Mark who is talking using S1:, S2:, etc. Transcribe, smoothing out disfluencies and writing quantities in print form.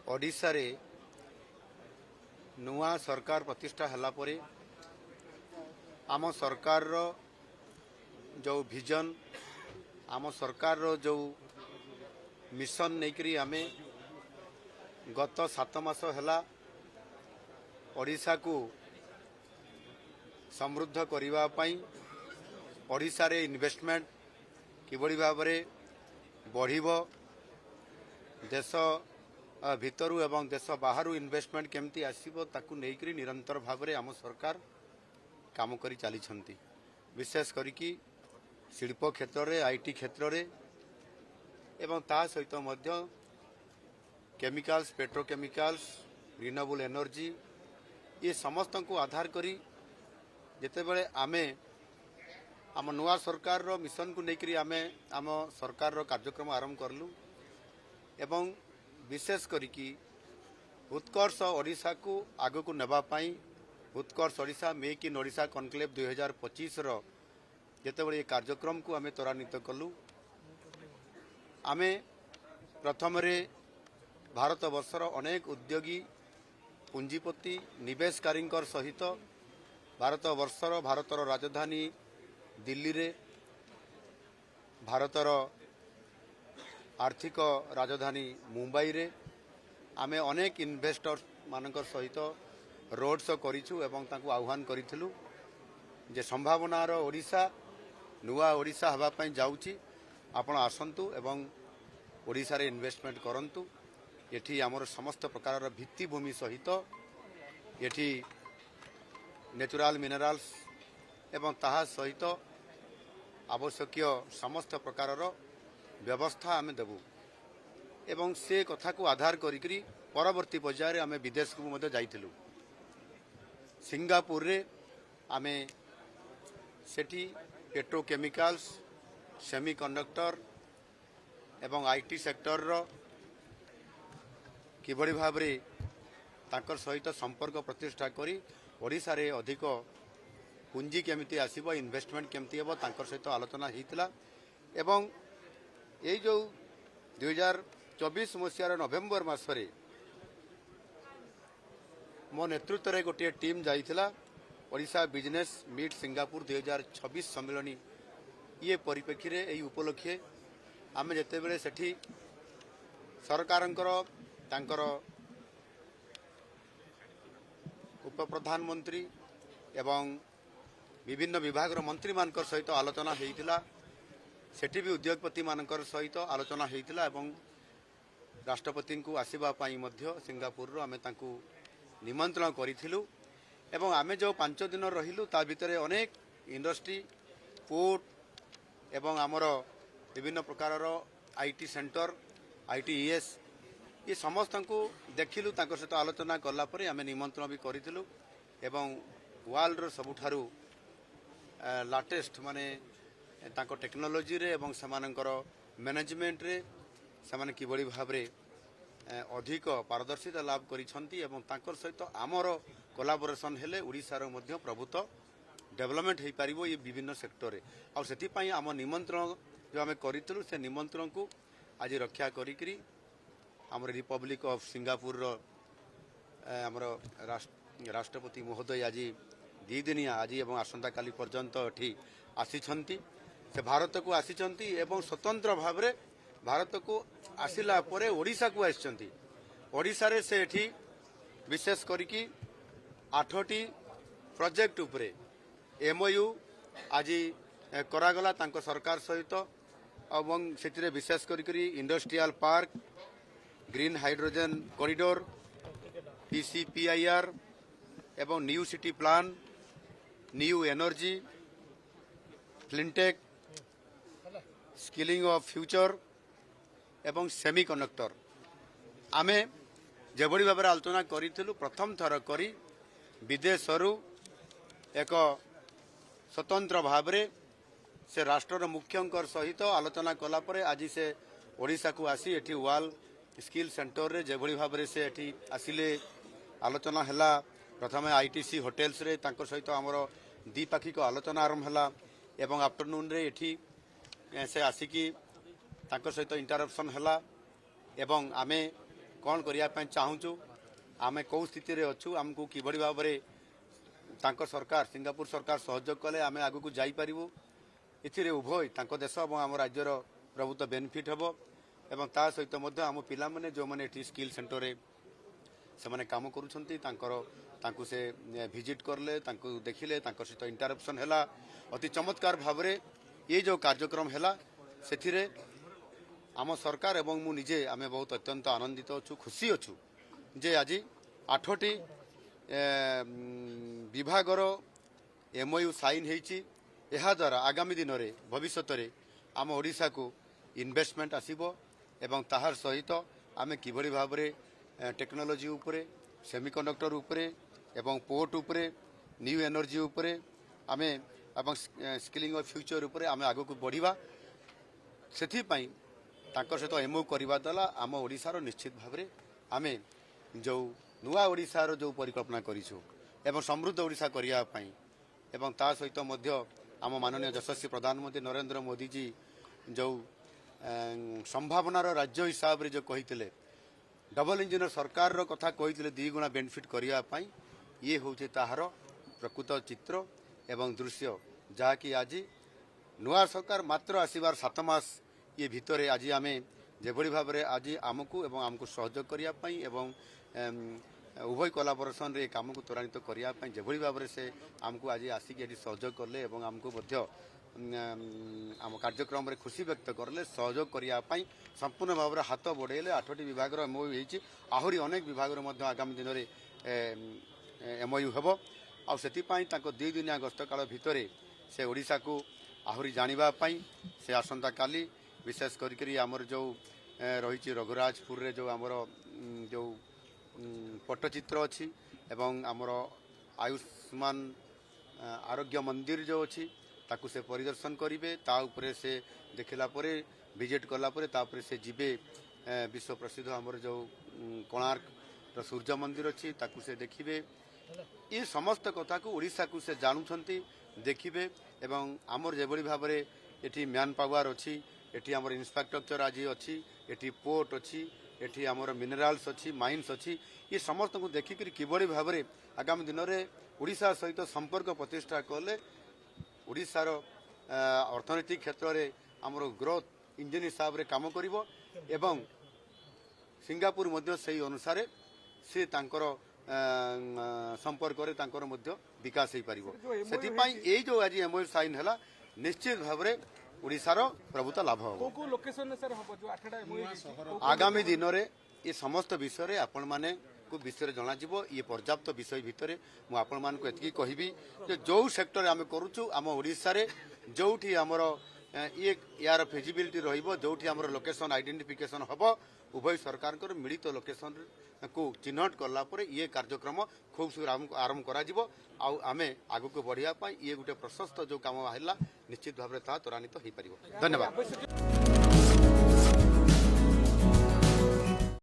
S1: ओडिशा रे नुआ सरकार प्रतिष्ठा हला परे आम सरकार रो जो विजन आम सरकार रो जो मिशन नेकरी आमे गत 7 मास हला ओडिशा को समृद्ध करिवा पई ओडिशा रे इन्वेस्टमेंट किबड़ी भाव रे बढ़िबो देश भितरु एवं देश बाहरु इन्वेस्टमेंट केमती आसीबो ताकू नेकरी निरंतर भाव रे आम सरकार काम करी चली छंती। विशेष करिकी शिल्प क्षेत्र रे आईटी क्षेत्र रे एवं ता सहित मध्य केमिकल्स पेट्रोकेमिकल्स रिन्यूएबल एनर्जी ये समस्त को आधार करी जेते बेले आमे आम नुआ सरकार रो मिशन को नेकरी आमे आम सरकार रो कार्यक्रम आरंभ करलु एवं विशेष करिकी उत्कर्ष ओडिशा को आग को नेबा पाई Utkarsh Odisha make in Odisha conclave 2025 रो जेते बेले कार्यक्रम को आमे त्वरान्वित कलु। आमे प्रथम रे भारत वर्षर अनेक उद्योगी पुंजीपति निवेशकारी सहित भारतर राजधानी दिल्ली रे भारतर आर्थिक राजधानी मुंबई रे आमे अनेक इन्वेस्टर मानकर सहित रोड शो करिछु एवं तांको आह्वान करिथिलु जे संभावनार ओडिशा नुआ ओडिशा हवा पई जाउची आपण आसंतु एवं ओडिशा रे इन्वेस्टमेंट करंतु। एठी आमर समस्त प्रकार भित्तिभूमि सहित एठी नेचुरल मिनरल्स एवं ताहा सहित आवश्यक समस्त प्रकार व्यवस्था आमे देबू एवं से कथा को आधार करी परवर्ती पर्याय आमे विदेश को मध्य जाइथिलु। सिंगापुर रे आमे सेठी पेट्रोकेमिकल्स सेमीकंडक्टर एवं आईटी सेक्टर रो किबड़ी भाव रे ताकर सहित संपर्क प्रतिष्ठा करी ओडिशा रे अधिक पुंजी केमिति आसीबो इन्वेस्टमेंट केमिति हेबो ताकर सहित आलोचना हेतिला एवं ये जो 2024 मसीहार नवेम्बर मासरे मो नेतृत्व रे गोटे टीम जाइथिला ओडिशा बिजनेस मीट सिंगापुर 2026 सम्मेलनी ये परिप्रेक्षी रे एई उपलक्षे आमे जेते बेले सेठी सरकारंकर तांकर उप प्रधानमंत्री एवं विभिन्न विभाग मंत्री मानकर सहित आलोचना हेतिला सेठी भी उद्योगपति मानकर सहित आलोचना हेतिला एवं राष्ट्रपति को आसीबा पाई मध्य सिंगापुर रो आमे तांकू निमंत्रण करिथिलु एवं आमे जो 5 दिन रहिलु ता भितरे अनेक इंडस्ट्री पोर्ट एवं आमर विभिन्न प्रकार आईटी सेंटर आईटीईएस ये समस्त को देखिलु तांकर सहित आलोचना करला परे आमे निमंत्रण भी करिथिलु एवं वर्ल्ड रो सबुठारु लाटेस्ट माने तांको टेक्नोलोजी रे एवं समानकर मैनेजमेंट रे समान किबड़ी भाव रे अधिक पारदर्शिता लाभ करिसंती एवं तांकर सहित आमर कोलाबोरेशन हेले ओडिसा रो मध्य प्रभुत्व डेवलपमेंट हे पारिबो ये विभिन्न सेक्टर रे आ सेति पई आम निमंत्रण जो आमे करितलु से निमंत्रण को आज रक्षा करिकरी आमर रिपब्लिक ऑफ सिंगापुर रो आमर राष्ट्रपति महोदय आज 2 दिनिया आज एवं आसंता काली पर्यंत एठी आसीछंती से भारत को आसीचंती एवं स्वतंत्र भाव रे भारत को आसिला परे ओडिशा को आसीचंती। ओडिशा रे से एठी विशेष करिकी 8टी प्रोजेक्ट उपरे एमओयू आज करागला तांको सरकार सहित एवं सेतिरे विशेष करिकरी industrial park green hydrogen corridor PCPIR एवं new city plan new energy fintech skilling of future एवं सेमीकंडक्टर आमे जेबड़ी भाव आलोचना करिथिलु प्रथम थर करी विदेशरू एक स्वतंत्र भाव से राष्ट्र मुख्यंकर सहित आलोचना कला परे आज से ओडिशा को आसी एठी वाल स्किल सेंटर रे जेबड़ी भाव से एठी आसिले आलोचना हला प्रथम आईटीसी होटेल्स रे तांकर सहित हमर द्विपाक्षिक आलोचना आरंभ हला एवं आफ्टरनून रे एठी से आसिकी तांकर सहित इंटरप्शन हला एवं आमे कौन करने चाहूँ आम कौ स्थित अच्छु आमको किभली भाव में सरकार सिंगापुर सरकार सहयोग कले आम आग को जापरू ए उभय देश और आम राज्यर प्रभुत्व बेनिफिट हम एवं ता सहित आम पिला माने जो माने स्किल सेंटर से माने काम करूँ से विजिट करले देखिले सहित इंटरप्शन है अति चमत्कार भाव में ये जो कार्यक्रम है से आम सरकार एवं मु निजे आम बहुत अत्यंत आनंदित अच्छु खुशी अच्छु जे आज 8टी विभागर MOU साइन होती द्वारा आगामी दिन में भविष्य में आम ओडिशा को इन्वेस्टमेंट आसीबो एवं ताहार सहित आम किभली भाव में टेक्नोलोजी उपरे सेमिकंडक्टर उपरे एवं पोर्ट उपरे न्यू एनर्जी उपरे आम एवं स्किलिंग ऑफ फ्यूचर उपरे आम आगो को बढ़िबा सेथिपाई तांकर सहित MOU करवा द्वारा आम ओडिशार निश्चित भाव में आम जो नुआ ओडिशार जो परिकल्पना करिछु एवं समृद्ध ओडिशा करिया पई एवं ता सहित मध्य आम माननीय यशस्वी प्रधानमंत्री नरेंद्र मोदी जी जो संभावनार राज्य हिसाब रे जो कहितले डबल इंजिन सरकार रो कथा कहितले 2 गुणा बेनिफिट करिया पई ये होचे ताहार प्रकृत चित्र एवं दृश्य जहाँकि आज नुआ सरकार मात्र आसबार 7 मास ये भितर आज आम जेभली भाव में आज आमको एवं आमको सहयोग करने एवं उभय कोलाबोरेशन रे काम को त्वरान्वित करने जेभली भाव में से आमको आज आसिक ये सहयोग कले एवं आमको आम कार्यक्रम में खुशी व्यक्त करले सहयोग करने संपूर्ण भाव में हाथ बढ़ेले 8टी विभाग MOU होती आहरी अनेक विभाग आगामी दिन में MOU हम आपाई 2 दिनिया गस्त काल भितर से ओडिशा को आहरी जानापी से आसंता काली विशेष करी आमर जो रही रघुराजपुर रे जो आमर जो पट्टचित्र अच्छी एवं आमर आयुष्मान आरोग्य मंदिर जो अच्छी ताकू से परिदर्शन करेंगे ताऊपर से देखला परे विजिट कलापर तापर से जीवे विश्व प्रसिद्ध आमर जो कोणार्क सूर्य मंदिर अच्छी ताकू से देखिए ये समस्त कथा को ओडिशा को से जानुछंती देखिए एवं आमर जेभली भाव में ये मैन पावर अच्छी एटी आमर इंफ्रास्ट्रक्चर आज अच्छी एटी पोर्ट अच्छी एटी आमर मिनराल्स अच्छी माइन्स अच्छी ये समस्त को देखिक किभली भाव में आगामी दिन में ओडिशा सहित संपर्क प्रतिष्ठा कले ओडिशार अर्थनैतिक क्षेत्र में आमर ग्रोथ इंजिन हिसाब से काम करिवो एवं सिंगापुर मध्य सही अनुसार से तांकर संपर्क रे तांकर मध्य विकास हो पारिवो सेतिपाई ए जो आज MOU साइन हला निश्चित भाव में ओडिशार प्रभुत्व लाभ हो आगामी दिन में ये समस्त विषय आपण माने को विषय जना ये पर्याप्त विषय भितर मु आपण मान को एतकी कहबी जो सेक्टर आम करूचु आम ओडिशा रे जोठी आमर ये यार फिजिबिलिटी रहिबो जोठी आमर लोकेशन आइडेंटिफिकेशन हबो उभय सरकार को मिलित लोकेशन को चिन्हट कला परे ये कार्यक्रम खूब शीघ्र आरंभ करा जिवो आउ आमे आगु को बढ़िया पाई ये गोटे प्रशस्त जो काम है निश्चित भाव में त्वरान्वित हो पारिबो। धन्यवाद।